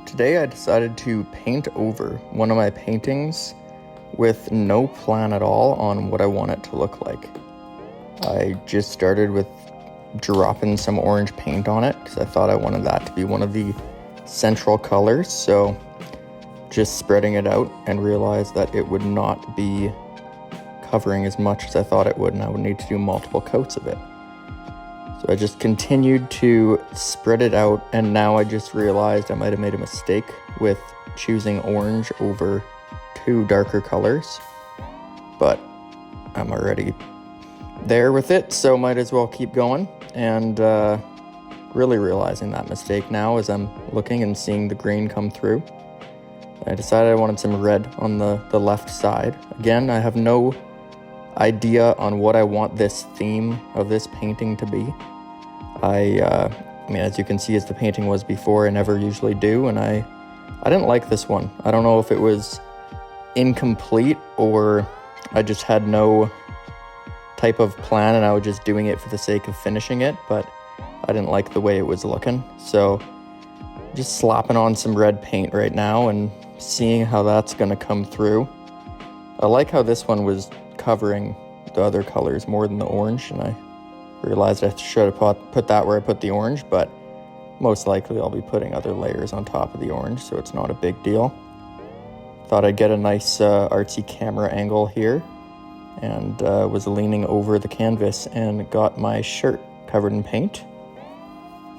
Today I decided to paint over one of my paintings with no plan at all on what I want it to look like. I just started with dropping some orange paint on it because I thought I wanted that to be one of the central colors, so just spreading it out and realized that it would not be covering as much as I thought it would, and I would need to do multiple coats of it. So I just continued to spread it out, and now I just realized I might have made a mistake with choosing orange over two darker colors, but I'm already there with it, so might as well keep going. And really realizing that mistake now as I'm looking and seeing the green come through. I decided I wanted some red on the left side. Again, I have no idea on what I want this theme of this painting to be. I mean, as you can see, as the painting was before, I never usually do, and I didn't like this one. I don't know if it was incomplete or I just had no type of plan and I was just doing it for the sake of finishing it, but I didn't like the way it was looking. So just slapping on some red paint right now and seeing how that's going to come through. I like how this one was covering the other colors more than the orange, and I realized I should have put that where I put the orange, but most likely I'll be putting other layers on top of the orange, so it's not a big deal. Thought I'd get a nice artsy camera angle here, and was leaning over the canvas and got my shirt covered in paint.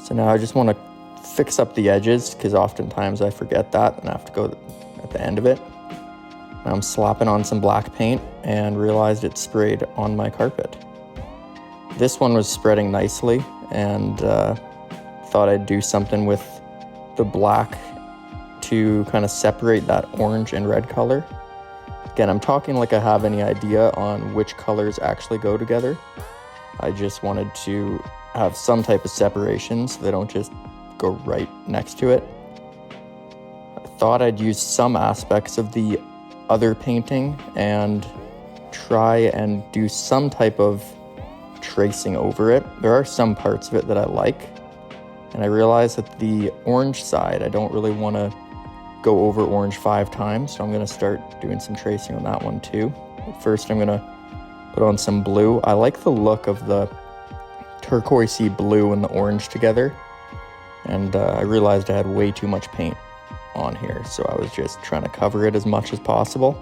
So now I just want to fix up the edges, because oftentimes I forget that and I have to go at the end of it. Now I'm slapping on some black paint and realized it sprayed on my carpet. This one was spreading nicely, and thought I'd do something with the black to kind of separate that orange and red color. Again, I'm talking like I have any idea on which colors actually go together. I just wanted to have some type of separation so they don't just go right next to it. I thought I'd use some aspects of the other painting and try and do some type of tracing over it. There are some parts of it that I like, and I realized that the orange side, I don't really want to go over orange 5 times, so I'm going to start doing some tracing on that one too. But first I'm going to put on some blue. I like the look of the turquoisey blue and the orange together, and I realized I had way too much paint on here, so I was just trying to cover it as much as possible.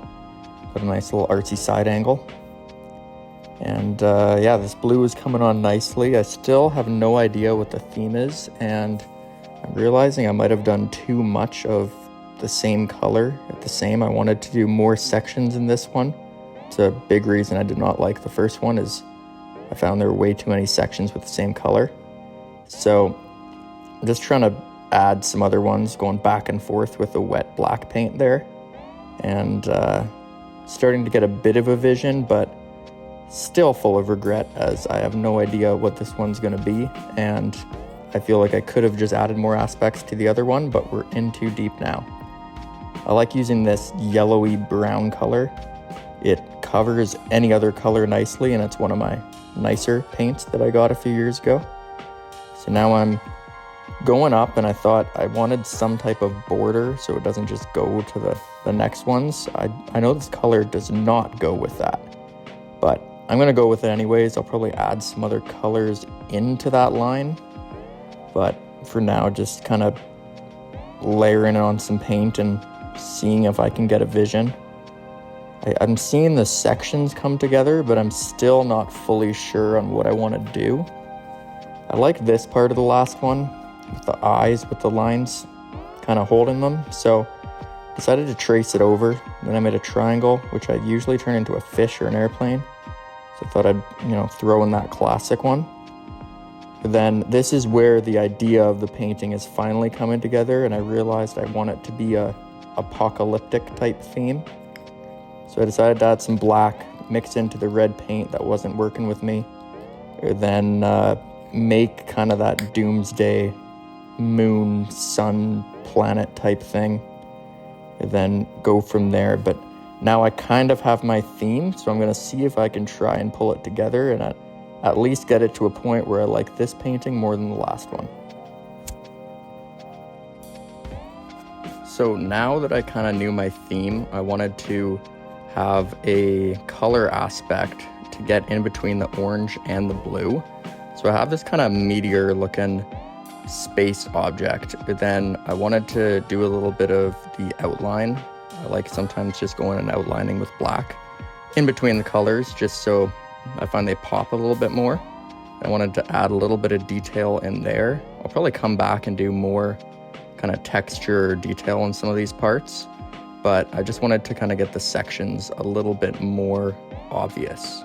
Put a nice little artsy side angle. And yeah, this blue is coming on nicely. I still have no idea what the theme is, and I'm realizing I might have done too much of the same color at the same. I wanted to do more sections in this one. It's a big reason I did not like the first one, is I found there were way too many sections with the same color. So I'm just trying to add some other ones, going back and forth with the wet black paint there, and starting to get a bit of a vision, but still full of regret as I have no idea what this one's going to be, and I feel like I could have just added more aspects to the other one, but we're in too deep now. I like using this yellowy brown color. It covers any other color nicely, and it's one of my nicer paints that I got a few years ago. So now I'm going up, and I thought I wanted some type of border so it doesn't just go to the next ones. I know this color does not go with that, but I'm going to go with it anyways. I'll probably add some other colors into that line, but for now, just kind of layering on some paint and seeing if I can get a vision. I'm seeing the sections come together, but I'm still not fully sure on what I want to do. I like this part of the last one, with the eyes, with the lines kind of holding them, so decided to trace it over. Then I made a triangle, which I usually turn into a fish or an airplane. So I thought I'd, throw in that classic one. But then this is where the idea of the painting is finally coming together, and I realized I want it to be a apocalyptic type theme. So I decided to add some black, mix into the red paint that wasn't working with me, and then make kind of that doomsday moon, sun, planet type thing, and then go from there. But now I kind of have my theme, so I'm going to see if I can try and pull it together and at least get it to a point where I like this painting more than the last one. So now that I kind of knew my theme, I wanted to have a color aspect to get in between the orange and the blue. So I have this kind of meteor looking space object, but then I wanted to do a little bit of the outline. I like sometimes just going and outlining with black in between the colors, just so I find they pop a little bit more. I wanted to add a little bit of detail in there. I'll probably come back and do more kind of texture or detail in some of these parts, but I just wanted to kind of get the sections a little bit more obvious.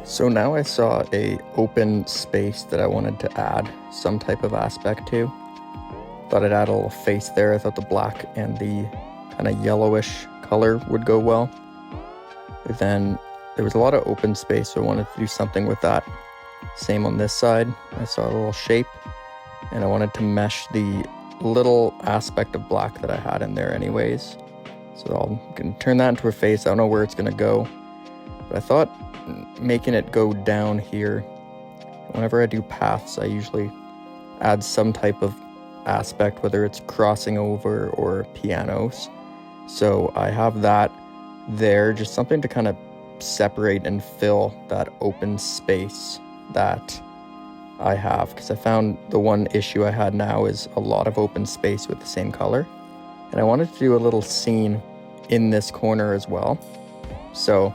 So now I saw a open space that I wanted to add some type of aspect to. Thought I'd add a little face there. I thought the black and the kind of yellowish color would go well. Then there was a lot of open space, so I wanted to do something with that. Same on this side. I saw a little shape, and I wanted to mesh the little aspect of black that I had in there anyways. So I'm going to turn that into a face. I don't know where it's going to go, but I thought making it go down here, whenever I do paths, I usually add some type of aspect, whether it's crossing over or pianos. So I have that there, just something to kind of separate and fill that open space that I have, because I found the one issue I had now is a lot of open space with the same color, and I wanted to do a little scene in this corner as well. So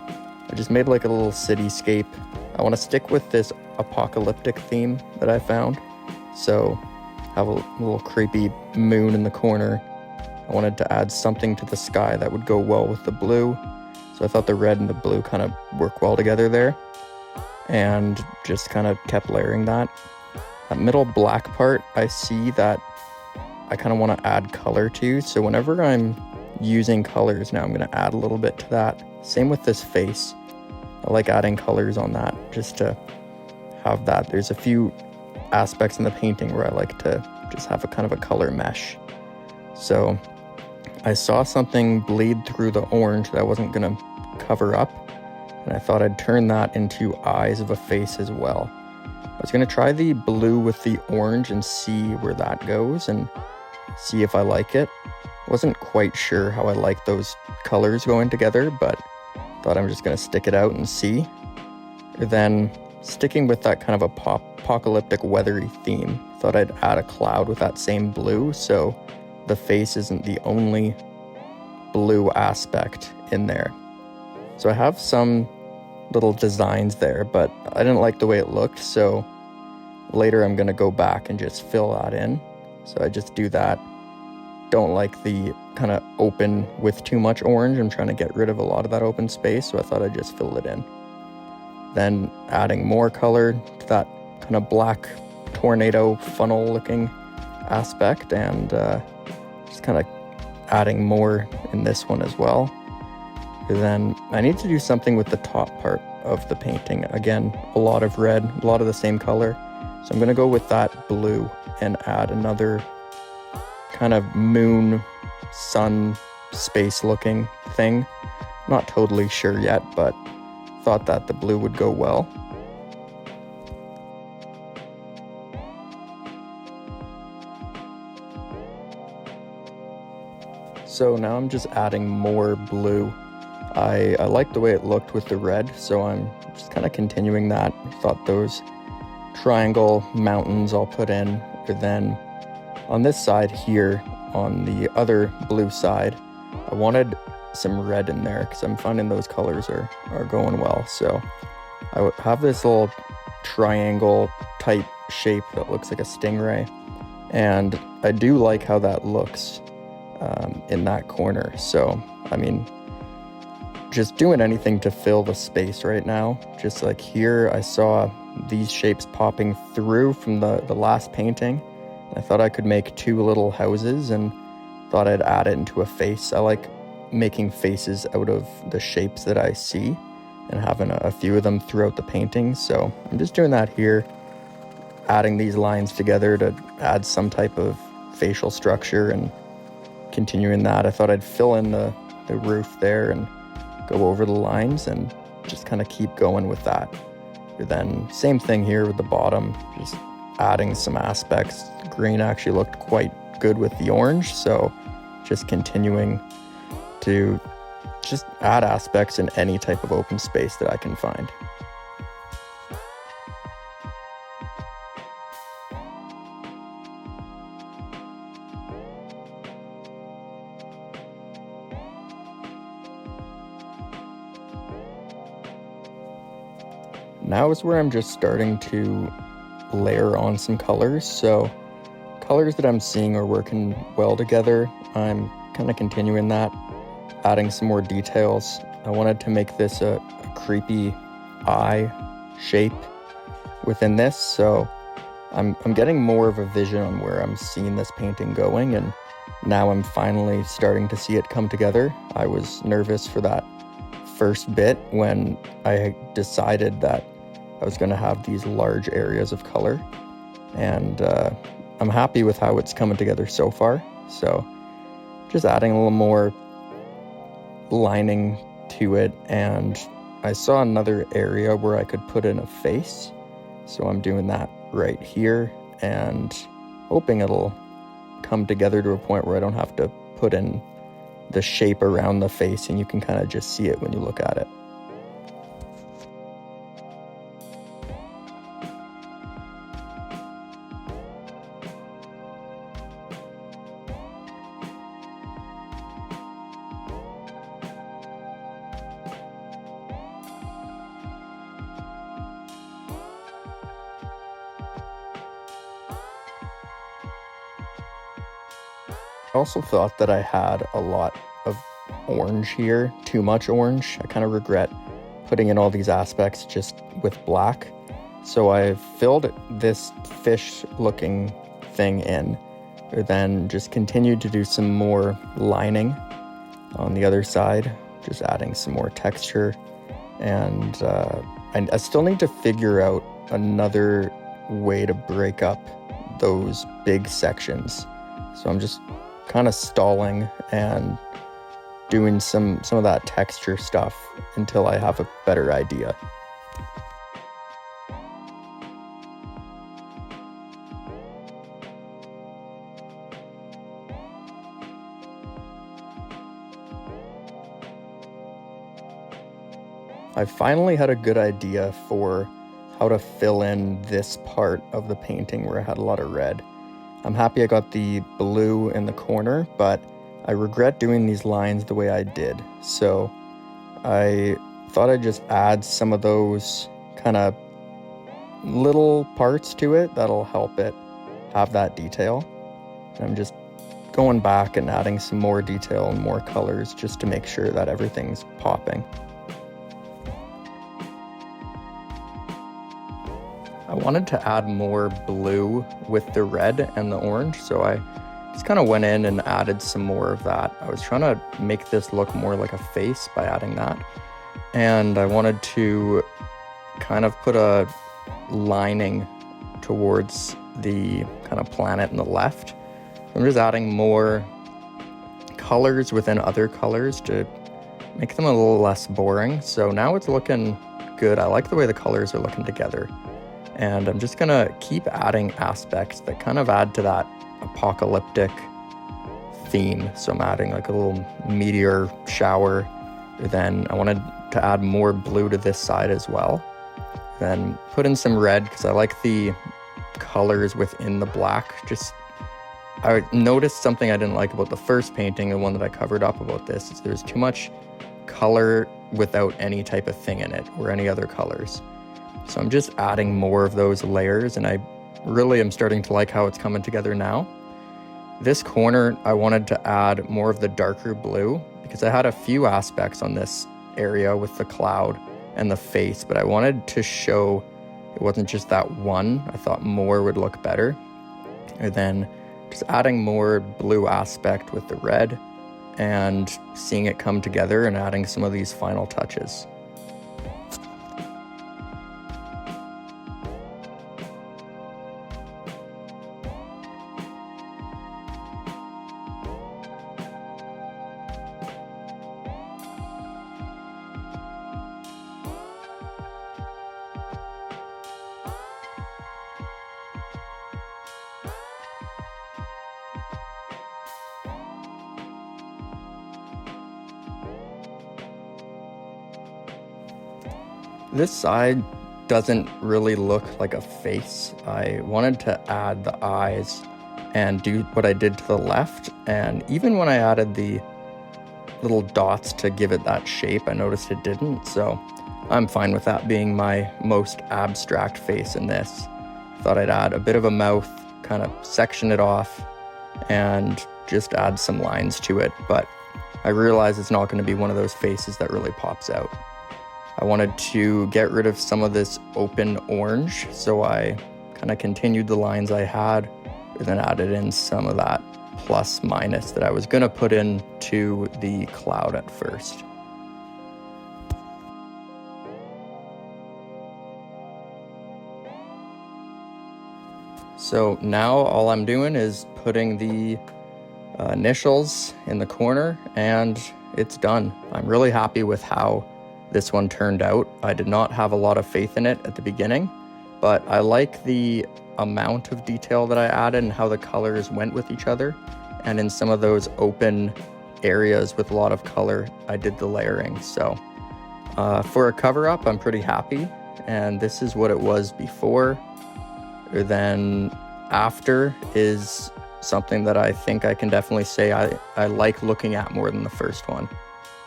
I just made like a little cityscape. I want to stick with this apocalyptic theme that I found, so have a little creepy moon in the corner. I wanted to add something to the sky that would go well with the blue, so I thought the red and the blue kind of work well together there, and just kind of kept layering that. That middle black part, I see that I kind of want to add color to, so whenever I'm using colors now, I'm going to add a little bit to that. Same with this face. I like adding colors on that just to have that. There's a few aspects in the painting where I like to just have a kind of a color mesh. So I saw something bleed through the orange that I wasn't going to cover up, and I thought I'd turn that into eyes of a face as well. I was going to try the blue with the orange and see where that goes and see if I like it. Wasn't quite sure how I like those colors going together, but thought I'm just going to stick it out and see. Then sticking with that kind of apocalyptic weathery theme, thought I'd add a cloud with that same blue, so the face isn't the only blue aspect in there. So I have some little designs there, but I didn't like the way it looked, so later I'm going to go back and just fill that in. So I just do that. Don't like the kind of open with too much orange. I'm trying to get rid of a lot of that open space, so I thought I'd just fill it in. Then adding more color to that kind of black tornado funnel looking aspect, and just kind of adding more in this one as well. Then I need to do something with the top part of the painting. Again, a lot of red, a lot of the same color. So I'm going to go with that blue and add another kind of moon, sun, space looking thing. Not totally sure yet, but thought that the blue would go well. So now I'm just adding more blue. I like the way it looked with the red, so I'm just kind of continuing that. Thought those triangle mountains I'll put in. And then on this side here, on the other blue side, I wanted some red in there because I'm finding those colors are going well. So I would have this little triangle type shape that looks like a stingray, and I do like how that looks in that corner. So I mean, just doing anything to fill the space right now. Just like here, I saw these shapes popping through from the last painting. I thought I could make two little houses and thought I'd add it into a face. I like making faces out of the shapes that I see and having a few of them throughout the painting. So I'm just doing that here, adding these lines together to add some type of facial structure and continuing that. I thought I'd fill in the roof there and go over the lines and just kind of keep going with that. And then same thing here with the bottom, just adding some aspects. The green actually looked quite good with the orange, so just continuing to just add aspects in any type of open space that I can find. Now is where I'm just starting to layer on some colors. So colors that I'm seeing are working well together. I'm kind of continuing that, adding some more details. I wanted to make this a creepy eye shape within this, so I'm getting more of a vision on where I'm seeing this painting going, and now I'm finally starting to see it come together. I was nervous for that first bit when I decided that I was going to have these large areas of color, and I'm happy with how it's coming together so far. So just adding a little more lining to it, and I saw another area where I could put in a face, so I'm doing that right here and hoping it'll come together to a point where I don't have to put in the shape around the face and you can kind of just see it when you look at it. I also thought that I had a lot of orange here, too much orange. I kind of regret putting in all these aspects just with black. So I filled this fish looking thing in, then just continued to do some more lining on the other side, just adding some more texture. And I still need to figure out another way to break up those big sections. So I'm just kind of stalling and doing some of that texture stuff until I have a better idea. I finally had a good idea for how to fill in this part of the painting where I had a lot of red. I'm happy I got the blue in the corner, but I regret doing these lines the way I did. So I thought I'd just add some of those kind of little parts to it that'll help it have that detail. And I'm just going back and adding some more detail and more colors just to make sure that everything's popping. I wanted to add more blue with the red and the orange, so I just kind of went in and added some more of that. I was trying to make this look more like a face by adding that, and I wanted to kind of put a lining towards the kind of planet in the left. So I'm just adding more colors within other colors to make them a little less boring. So now it's looking good. I like the way the colors are looking together. And I'm just gonna keep adding aspects that kind of add to that apocalyptic theme. So I'm adding like a little meteor shower. Then I wanted to add more blue to this side as well. Then put in some red because I like the colors within the black. I noticed something I didn't like about the first painting, the one that I covered up about this, is there's too much color without any type of thing in it or any other colors. So I'm just adding more of those layers, and I really am starting to like how it's coming together now. This corner, I wanted to add more of the darker blue because I had a few aspects on this area with the cloud and the face, but I wanted to show it wasn't just that one. I thought more would look better. And then just adding more blue aspect with the red and seeing it come together and adding some of these final touches. This side doesn't really look like a face. I wanted to add the eyes and do what I did to the left, and even when I added the little dots to give it that shape, I noticed it didn't, so I'm fine with that being my most abstract face in this. Thought I'd add a bit of a mouth, kind of section it off, and just add some lines to it, but I realize it's not going to be one of those faces that really pops out. I wanted to get rid of some of this open orange, so I kind of continued the lines I had, and then added in some of that plus minus that I was going to put into the cloud at first. So now all I'm doing is putting the initials in the corner, and it's done. I'm really happy with how this one turned out. I did not have a lot of faith in it at the beginning, but I like the amount of detail that I added and how the colors went with each other. And in some of those open areas with a lot of color, I did the layering. So for a cover up, I'm pretty happy. And this is what it was before. Then after is something that I think I can definitely say I like looking at more than the first one.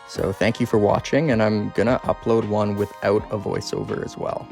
So thank you for watching, and I'm gonna upload one without a voiceover as well.